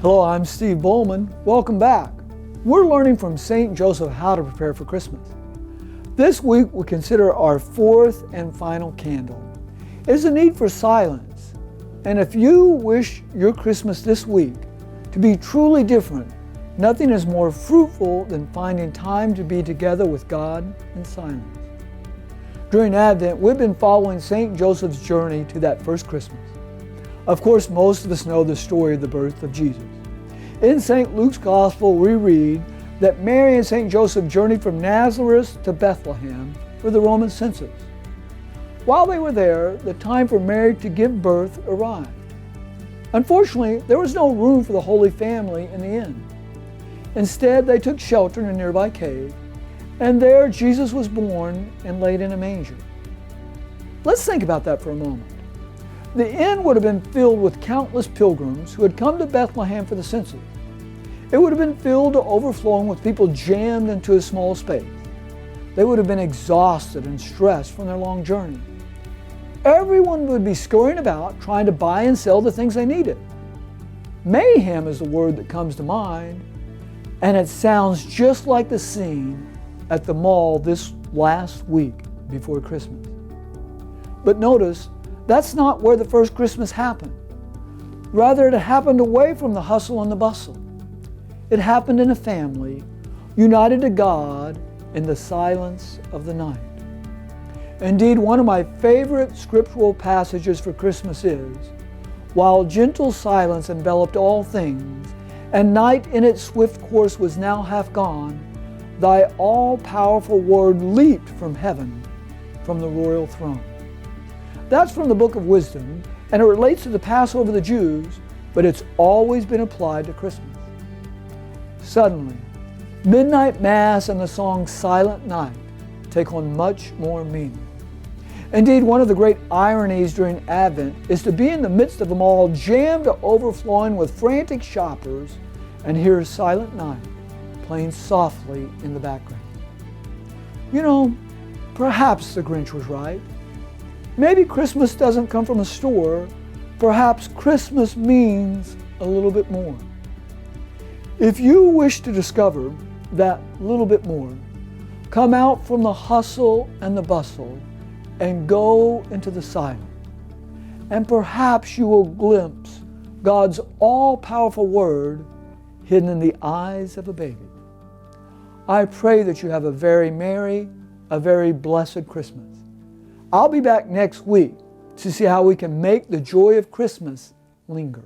Hello, I'm Steve Bowman. Welcome back. We're learning from St. Joseph how to prepare for Christmas. This week we consider our fourth and final candle. It is a need for silence. And if you wish your Christmas this week to be truly different, nothing is more fruitful than finding time to be together with God in silence. During Advent, we've been following St. Joseph's journey to that first Christmas. Of course, most of us know the story of the birth of Jesus. In St. Luke's Gospel, we read that Mary and St. Joseph journeyed from Nazareth to Bethlehem for the Roman census. While they were there, the time for Mary to give birth arrived. Unfortunately, there was no room for the Holy Family in the inn. Instead, they took shelter in a nearby cave, and there Jesus was born and laid in a manger. Let's think about that for a moment. The inn would have been filled with countless pilgrims who had come to Bethlehem for the census. It would have been filled to overflowing with people jammed into a small space. They would have been exhausted and stressed from their long journey. Everyone would be scurrying about trying to buy and sell the things they needed. Mayhem is the word that comes to mind, and it sounds just like the scene at the mall this last week before Christmas. But notice, that's not where the first Christmas happened. Rather, it happened away from the hustle and the bustle. It happened in a family, united to God in the silence of the night. Indeed, one of my favorite scriptural passages for Christmas is, "While gentle silence enveloped all things, and night in its swift course was now half gone, thy all-powerful word leaped from heaven, from the royal throne." That's from the Book of Wisdom, and it relates to the Passover of the Jews, but it's always been applied to Christmas. Suddenly, midnight mass and the song Silent Night take on much more meaning. Indeed, one of the great ironies during Advent is to be in the midst of them all, jammed to overflowing with frantic shoppers, and hear Silent Night playing softly in the background. You know, perhaps the Grinch was right. Maybe Christmas doesn't come from a store. Perhaps Christmas means a little bit more. If you wish to discover that little bit more, come out from the hustle and the bustle and go into the silence. And perhaps you will glimpse God's all-powerful word hidden in the eyes of a baby. I pray that you have a very merry, a very blessed Christmas. I'll be back next week to see how we can make the joy of Christmas linger.